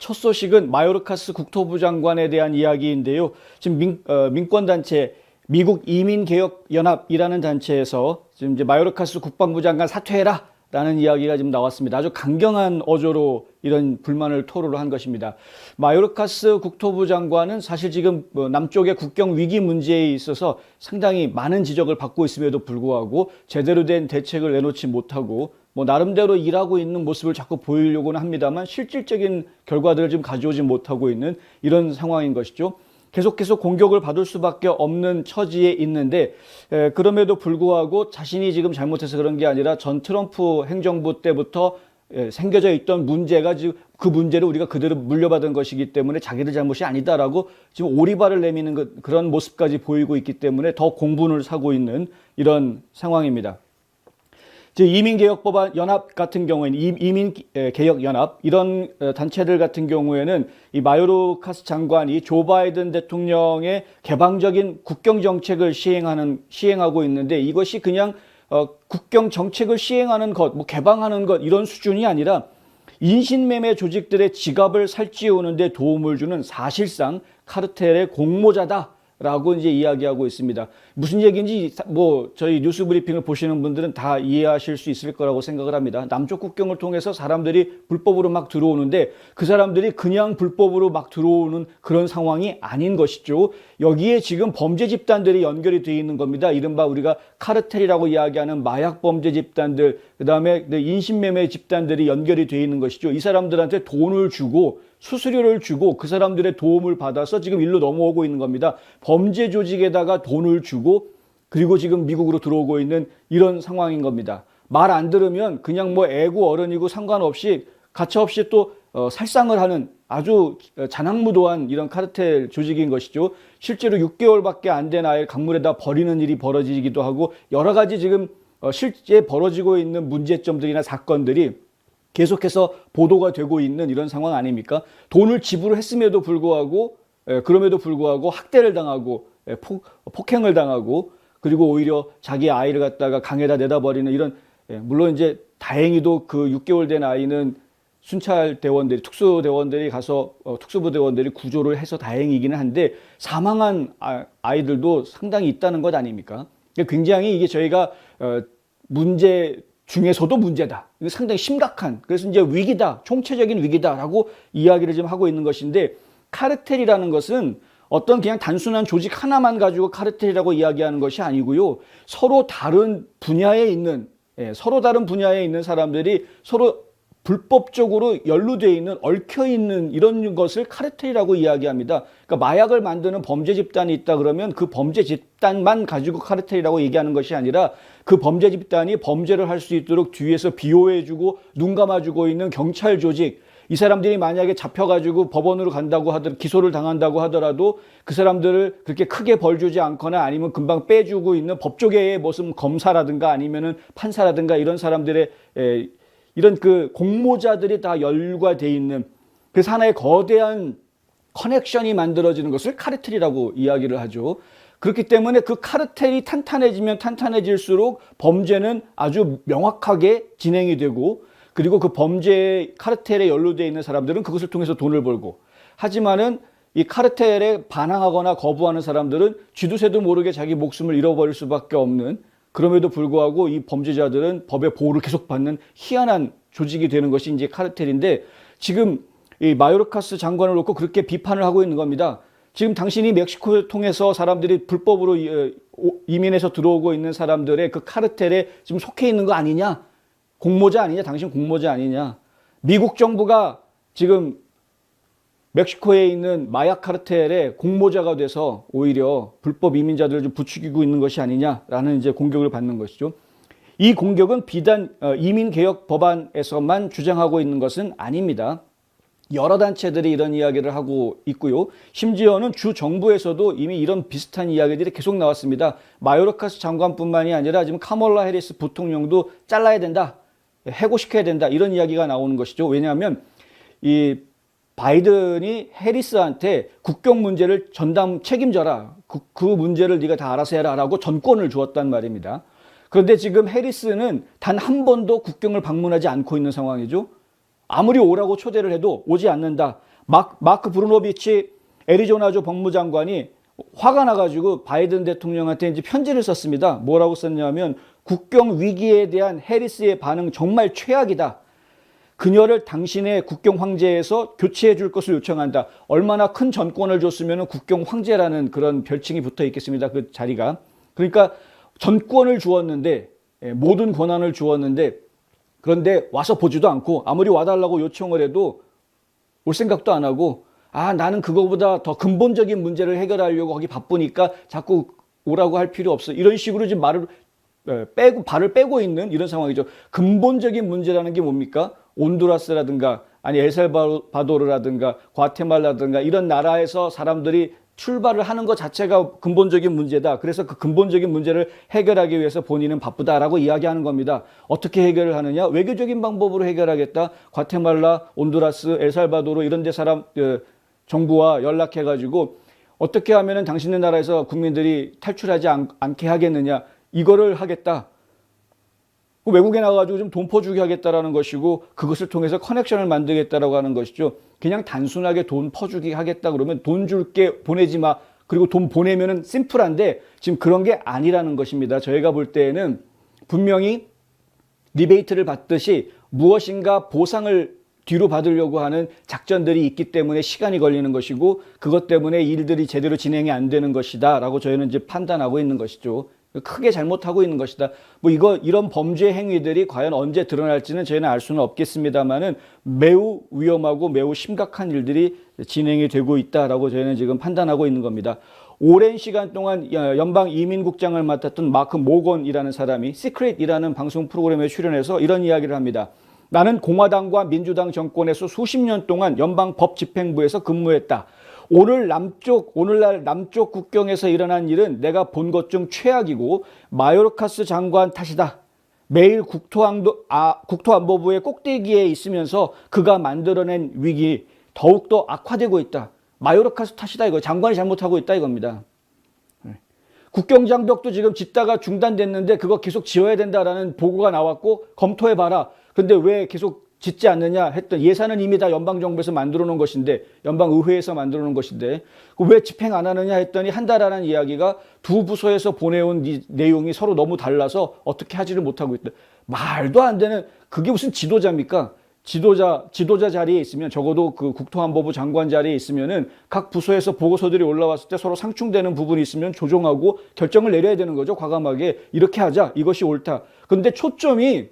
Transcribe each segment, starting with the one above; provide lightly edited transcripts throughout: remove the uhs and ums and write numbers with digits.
첫 소식은 마요르카스 국토부 장관에 대한 이야기인데요. 지금 민권단체 미국 이민개혁연합이라는 단체에서 지금 이제 마요르카스 국방부 장관 사퇴해라 라는 이야기가 지금 나왔습니다. 아주 강경한 어조로 이런 불만을 토로를 한 것입니다. 마요르카스 국토부 장관은 사실 지금 남쪽의 국경 위기 문제에 있어서 상당히 많은 지적을 받고 있음에도 불구하고 제대로 된 대책을 내놓지 못하고 나름대로 일하고 있는 모습을 자꾸 보이려고는 합니다만 실질적인 결과들을 지금 가져오지 못하고 있는 이런 상황인 것이죠. 계속해서 공격을 받을 수밖에 없는 처지에 있는데 그럼에도 불구하고 자신이 지금 잘못해서 그런 게 아니라 전 트럼프 행정부 때부터 생겨져 있던 문제가 지금 그 문제를 우리가 그대로 물려받은 것이기 때문에 자기들 잘못이 아니다라고 지금 오리발을 내미는 그런 모습까지 보이고 있기 때문에 더 공분을 사고 있는 이런 상황입니다. 이민개혁법안 연합 같은 경우에는 이민개혁연합 이런 단체들 같은 경우에는 이 마요르카스 장관이 조 바이든 대통령의 개방적인 국경 정책을 시행하고 있는데 이것이 그냥 국경 정책을 시행하는 것, 개방하는 것 이런 수준이 아니라 인신매매 조직들의 지갑을 살찌우는 데 도움을 주는 사실상 카르텔의 공모자다. 라고 이제 이야기하고 있습니다. 무슨 얘기인지 저희 뉴스 브리핑을 보시는 분들은 다 이해하실 수 있을 거라고 생각을 합니다. 남쪽 국경을 통해서 사람들이 불법으로 막 들어오는데 그 사람들이 그냥 불법으로 막 들어오는 그런 상황이 아닌 것이죠. 여기에 지금 범죄 집단들이 연결이 되어 있는 겁니다. 이른바 우리가 카르텔이라고 이야기하는 마약 범죄 집단들, 그다음에 인신매매 집단들이 연결이 되어 있는 것이죠. 이 사람들한테 돈을 주고 수수료를 주고 그 사람들의 도움을 받아서 지금 일로 넘어오고 있는 겁니다. 범죄 조직에다가 돈을 주고 그리고 지금 미국으로 들어오고 있는 이런 상황인 겁니다. 말 안 들으면 그냥 애고 어른이고 상관없이 가차없이 또 살상을 하는 아주 잔악무도한 이런 카르텔 조직인 것이죠. 실제로 6개월밖에 안 된 아이를 강물에다 버리는 일이 벌어지기도 하고 여러 가지 지금 실제 벌어지고 있는 문제점들이나 사건들이 계속해서 보도가 되고 있는 이런 상황 아닙니까? 돈을 지불했음에도 불구하고 그럼에도 불구하고 학대를 당하고 폭행을 당하고 그리고 오히려 자기 아이를 갖다가 강에다 내다 버리는 이런 물론 이제 다행히도 그 6개월 된 아이는 순찰 대원들이 특수대원들이 가서 특수부 대원들이 구조를 해서 다행이기는 한데 사망한 아이들도 상당히 있다는 것 아닙니까? 굉장히 이게 저희가 문제 중에서도 문제다. 이거 상당히 심각한, 그래서 이제 위기다, 총체적인 위기다라고 이야기를 지금 하고 있는 것인데 카르텔이라는 것은 어떤 그냥 단순한 조직 하나만 가지고 카르텔이라고 이야기하는 것이 아니고요. 서로 다른 분야에 있는 사람들이 서로 불법적으로 연루되어 있는, 얽혀 있는 이런 것을 카르텔이라고 이야기합니다. 그러니까 마약을 만드는 범죄 집단이 있다 그러면 그 범죄 집단만 가지고 카르텔이라고 얘기하는 것이 아니라 그 범죄 집단이 범죄를 할 수 있도록 뒤에서 비호해주고 눈 감아주고 있는 경찰 조직, 이 사람들이 만약에 잡혀가지고 법원으로 간다고 하더라도 기소를 당한다고 하더라도 그 사람들을 그렇게 크게 벌 주지 않거나 아니면 금방 빼주고 있는 법조계의 무슨 검사라든가 아니면은 판사라든가 이런 사람들의 이런 그 공모자들이 다 연루가 돼 있는 그래서 하나의 거대한 커넥션이 만들어지는 것을 카르텔이라고 이야기를 하죠. 그렇기 때문에 그 카르텔이 탄탄해지면 탄탄해질수록 범죄는 아주 명확하게 진행이 되고 그리고 그 범죄 카르텔에 연루되어 있는 사람들은 그것을 통해서 돈을 벌고 하지만은 이 카르텔에 반항하거나 거부하는 사람들은 쥐도 새도 모르게 자기 목숨을 잃어버릴 수밖에 없는 그럼에도 불구하고 이 범죄자들은 법의 보호를 계속 받는 희한한 조직이 되는 것이 이제 카르텔인데 지금 이 마요르카스 장관을 놓고 그렇게 비판을 하고 있는 겁니다. 지금 당신이 멕시코를 통해서 사람들이 불법으로 이민해서 들어오고 있는 사람들의 그 카르텔에 지금 속해 있는 거 아니냐? 공모자 아니냐? 당신 공모자 아니냐? 미국 정부가 지금 멕시코에 있는 마약 카르텔의 공모자가 돼서 오히려 불법 이민자들을 좀 부추기고 있는 것이 아니냐라는 이제 공격을 받는 것이죠. 이 공격은 비단 이민개혁 법안에서만 주장하고 있는 것은 아닙니다. 여러 단체들이 이런 이야기를 하고 있고요. 심지어는 주 정부에서도 이미 이런 비슷한 이야기들이 계속 나왔습니다. 마요르카스 장관뿐만이 아니라 지금 카멀라 해리스 부통령도 잘라야 된다, 해고시켜야 된다 이런 이야기가 나오는 것이죠. 왜냐하면 이 바이든이 해리스한테 국경 문제를 전담 책임져라. 그 문제를 네가 다 알아서 해라 라고 전권을 주었단 말입니다. 그런데 지금 해리스는 단 한 번도 국경을 방문하지 않고 있는 상황이죠. 아무리 오라고 초대를 해도 오지 않는다. 마크 브루노비치 애리조나주 법무장관이 화가 나가지고 바이든 대통령한테 이제 편지를 썼습니다. 뭐라고 썼냐면 국경 위기에 대한 해리스의 반응 정말 최악이다. 그녀를 당신의 국경 황제에서 교체해 줄 것을 요청한다. 얼마나 큰 전권을 줬으면 국경 황제라는 그런 별칭이 붙어 있겠습니다. 그 자리가. 그러니까 전권을 주었는데, 모든 권한을 주었는데, 그런데 와서 보지도 않고 아무리 와달라고 요청을 해도 올 생각도 안 하고, 나는 그거보다 더 근본적인 문제를 해결하려고 거기 바쁘니까 자꾸 오라고 할 필요 없어. 이런 식으로 지금 발을 빼고 있는 이런 상황이죠. 근본적인 문제라는 게 뭡니까? 온두라스라든가 아니 엘살바도르라든가 과테말라든가 이런 나라에서 사람들이 출발을 하는 것 자체가 근본적인 문제다. 그래서 그 근본적인 문제를 해결하기 위해서 본인은 바쁘다라고 이야기하는 겁니다. 어떻게 해결을 하느냐? 외교적인 방법으로 해결하겠다. 과테말라, 온두라스, 엘살바도르 이런 데 사람 정부와 연락해가지고 어떻게 하면은 당신네 나라에서 국민들이 탈출하지 않게 하겠느냐? 이거를 하겠다. 외국에 나가가지고 좀 돈 퍼주게 하겠다라는 것이고 그것을 통해서 커넥션을 만들겠다라고 하는 것이죠. 그냥 단순하게 돈 퍼주기 하겠다 그러면 돈 줄게 보내지 마. 그리고 돈 보내면은 심플한데 지금 그런 게 아니라는 것입니다. 저희가 볼 때에는 분명히 리베이트를 받듯이 무엇인가 보상을 뒤로 받으려고 하는 작전들이 있기 때문에 시간이 걸리는 것이고 그것 때문에 일들이 제대로 진행이 안 되는 것이다 라고 저희는 이제 판단하고 있는 것이죠. 크게 잘못하고 있는 것이다. 이런 범죄 행위들이 과연 언제 드러날지는 저희는 알 수는 없겠습니다만은 매우 위험하고 매우 심각한 일들이 진행이 되고 있다라고 저희는 지금 판단하고 있는 겁니다. 오랜 시간 동안 연방 이민국장을 맡았던 마크 모건이라는 사람이 시크릿이라는 방송 프로그램에 출연해서 이런 이야기를 합니다. 나는 공화당과 민주당 정권에서 수십 년 동안 연방 법집행부에서 근무했다. 오늘날 남쪽 국경에서 일어난 일은 내가 본 것 중 최악이고 마요르카스 장관 탓이다. 매일 국토안보부의 꼭대기에 있으면서 그가 만들어낸 위기 더욱더 악화되고 있다. 마요르카스 탓이다 이거. 장관이 잘못하고 있다 이겁니다. 국경장벽도 지금 짓다가 중단됐는데 그거 계속 지어야 된다라는 보고가 나왔고 검토해봐라. 근데 왜 계속 짓지 않느냐 했더니 예산은 이미 다 연방정부에서 만들어 놓은 것인데 연방의회에서 만들어 놓은 것인데 왜 집행 안 하느냐 했더니 한다라는 이야기가 두 부서에서 보내온 내용이 서로 너무 달라서 어떻게 하지를 못하고 있다. 말도 안 되는 그게 무슨 지도자입니까? 지도자 자리에 있으면 적어도 그 국토안보부 장관 자리에 있으면은 각 부서에서 보고서들이 올라왔을 때 서로 상충되는 부분이 있으면 조정하고 결정을 내려야 되는 거죠. 과감하게 이렇게 하자. 이것이 옳다. 근데 초점이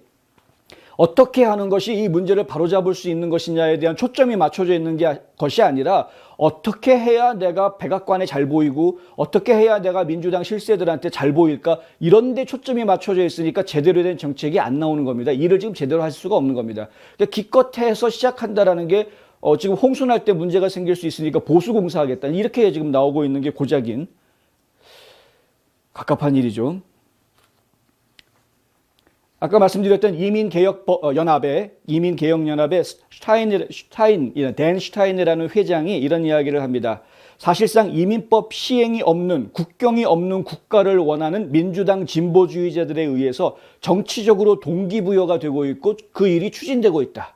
어떻게 하는 것이 이 문제를 바로잡을 수 있는 것이냐에 대한 초점이 맞춰져 있는 것이 아니라 어떻게 해야 내가 백악관에 잘 보이고 어떻게 해야 내가 민주당 실세들한테 잘 보일까 이런 데 초점이 맞춰져 있으니까 제대로 된 정책이 안 나오는 겁니다. 일을 지금 제대로 할 수가 없는 겁니다. 그러니까 기껏해서 시작한다라는 게 지금 홍순할 때 문제가 생길 수 있으니까 보수공사하겠다. 이렇게 지금 나오고 있는 게 고작인 갑갑한 일이죠. 아까 말씀드렸던 이민개혁연합의 댄 슈타인이라는 회장이 이런 이야기를 합니다. 사실상 이민법 시행이 없는 국경이 없는 국가를 원하는 민주당 진보주의자들에 의해서 정치적으로 동기부여가 되고 있고 그 일이 추진되고 있다.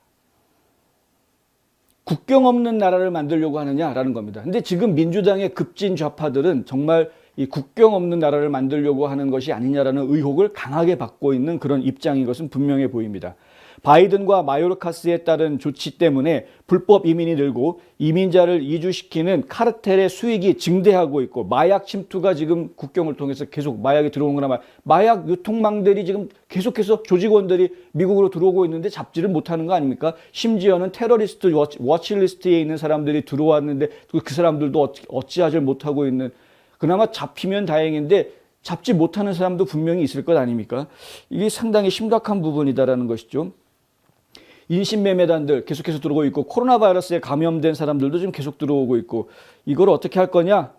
국경 없는 나라를 만들려고 하느냐라는 겁니다. 근데 지금 민주당의 급진 좌파들은 정말 이 국경 없는 나라를 만들려고 하는 것이 아니냐라는 의혹을 강하게 받고 있는 그런 입장인 것은 분명해 보입니다. 바이든과 마요르카스에 따른 조치 때문에 불법 이민이 늘고 이민자를 이주시키는 카르텔의 수익이 증대하고 있고 마약 침투가 지금 국경을 통해서 계속 마약이 들어오는 거나 마약 유통망들이 지금 계속해서 조직원들이 미국으로 들어오고 있는데 잡지를 못하는 거 아닙니까? 심지어는 테러리스트 워치리스트에 있는 사람들이 들어왔는데 그 사람들도 어찌하지 못하고 있는 그나마 잡히면 다행인데 잡지 못하는 사람도 분명히 있을 것 아닙니까? 이게 상당히 심각한 부분이다라는 것이죠. 인신매매단들 계속해서 들어오고 있고 코로나 바이러스에 감염된 사람들도 지금 계속 들어오고 있고 이걸 어떻게 할 거냐?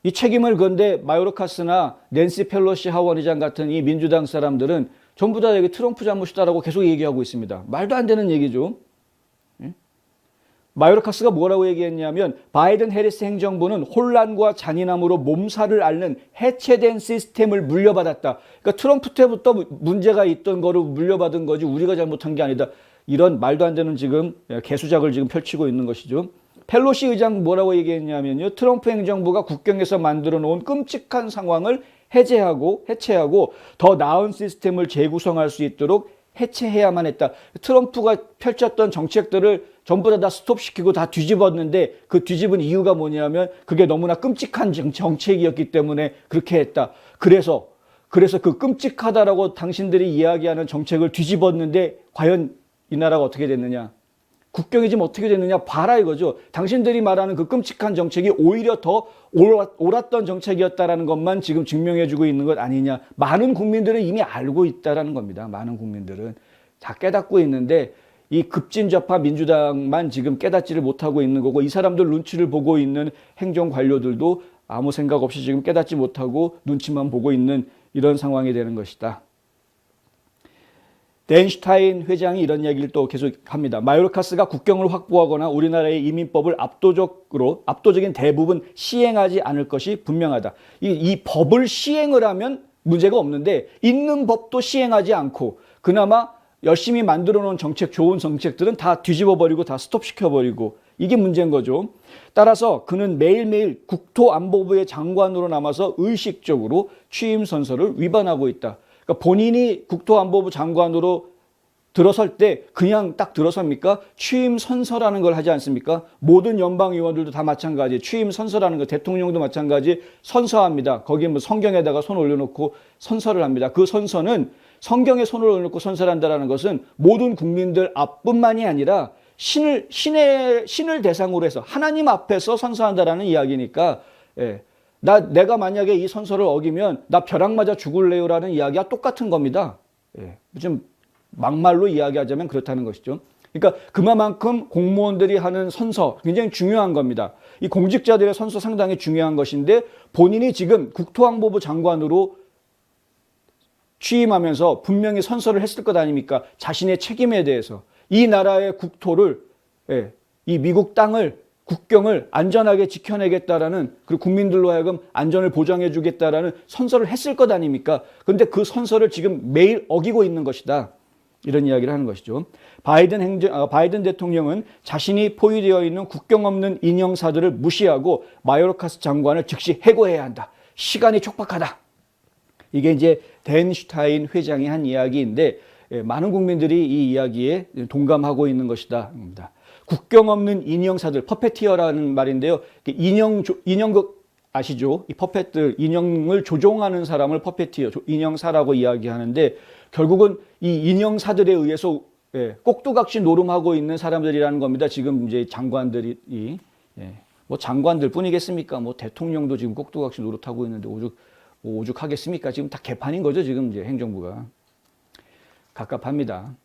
이 책임을 건데 마요르카스나 낸시 펠로시 하원의장 같은 이 민주당 사람들은 전부 다 여기 트럼프 잘못이다라고 계속 얘기하고 있습니다. 말도 안 되는 얘기죠. 마요르카스가 뭐라고 얘기했냐면 바이든 해리스 행정부는 혼란과 잔인함으로 몸살을 앓는 해체된 시스템을 물려받았다. 그러니까 트럼프 때부터 문제가 있던 거를 물려받은 거지 우리가 잘못한 게 아니다. 이런 말도 안 되는 지금 개수작을 지금 펼치고 있는 것이죠. 펠로시 의장 뭐라고 얘기했냐면요. 트럼프 행정부가 국경에서 만들어 놓은 끔찍한 상황을 해체하고 더 나은 시스템을 재구성할 수 있도록 해체해야만 했다. 트럼프가 펼쳤던 정책들을 전부 다 스톱시키고 다 뒤집었는데 그 뒤집은 이유가 뭐냐면 그게 너무나 끔찍한 정책이었기 때문에 그렇게 했다. 그래서 그 끔찍하다라고 당신들이 이야기하는 정책을 뒤집었는데 과연 이 나라가 어떻게 됐느냐? 국경이 지금 어떻게 됐느냐 봐라 이거죠. 당신들이 말하는 그 끔찍한 정책이 오히려 더 옳았던 정책이었다라는 것만 지금 증명해주고 있는 것 아니냐. 많은 국민들은 이미 알고 있다라는 겁니다. 많은 국민들은 다 깨닫고 있는데 이 급진좌파 민주당만 지금 깨닫지를 못하고 있는 거고 이 사람들 눈치를 보고 있는 행정 관료들도 아무 생각 없이 지금 깨닫지 못하고 눈치만 보고 있는 이런 상황이 되는 것이다. 댄 슈타인 회장이 이런 얘기를 또 계속 합니다. 마요르카스가 국경을 확보하거나 우리나라의 이민법을 압도적인 대부분 시행하지 않을 것이 분명하다. 이 법을 시행을 하면 문제가 없는데 있는 법도 시행하지 않고 그나마 열심히 만들어 놓은 정책, 좋은 정책들은 다 뒤집어버리고 다 스톱시켜버리고 이게 문제인 거죠. 따라서 그는 매일매일 국토안보부의 장관으로 남아서 의식적으로 취임 선서를 위반하고 있다. 그러니까 본인이 국토안보부 장관으로 들어설 때 그냥 딱 들어섭니까? 취임 선서라는 걸 하지 않습니까? 모든 연방의원들도 다 마찬가지. 취임 선서라는 거 대통령도 마찬가지 선서합니다. 거기에 뭐 성경에다가 손 올려놓고 선서를 합니다. 그 선서는 성경에 손을 올려놓고 선서를 한다는 것은 모든 국민들 앞뿐만이 아니라 신을 대상으로 해서 하나님 앞에서 선서한다라는 이야기니까 내가 만약에 이 선서를 어기면 나 벼락 맞아 죽을래요라는 이야기와 똑같은 겁니다. 좀 막말로 이야기하자면 그렇다는 것이죠. 그러니까 그만큼 공무원들이 하는 선서 굉장히 중요한 겁니다. 이 공직자들의 선서 상당히 중요한 것인데 본인이 지금 국토안보부 장관으로 취임하면서 분명히 선서를 했을 것 아닙니까? 자신의 책임에 대해서 이 나라의 국토를 이 미국 땅을 국경을 안전하게 지켜내겠다라는 그리고 국민들로 하여금 안전을 보장해 주겠다라는 선서를 했을 것 아닙니까? 그런데 그 선서를 지금 매일 어기고 있는 것이다. 이런 이야기를 하는 것이죠. 바이든 대통령은 자신이 포위되어 있는 국경 없는 인형사들을 무시하고 마요르카스 장관을 즉시 해고해야 한다. 시간이 촉박하다. 이게 이제 댄 슈타인 회장이 한 이야기인데 많은 국민들이 이 이야기에 동감하고 있는 것이다. 국경 없는 인형사들, 퍼페티어라는 말인데요. 인형극 아시죠? 이 퍼펫들, 인형을 조종하는 사람을 퍼페티어, 인형사라고 이야기하는데 결국은 이 인형사들에 의해서 꼭두각시 노름하고 있는 사람들이라는 겁니다. 지금 이제 장관들이 뭐 장관들 뿐이겠습니까? 뭐 대통령도 지금 꼭두각시 노릇하고 있는데 오죽하겠습니까? 지금 다 개판인 거죠. 지금 이제 행정부가 갑갑합니다.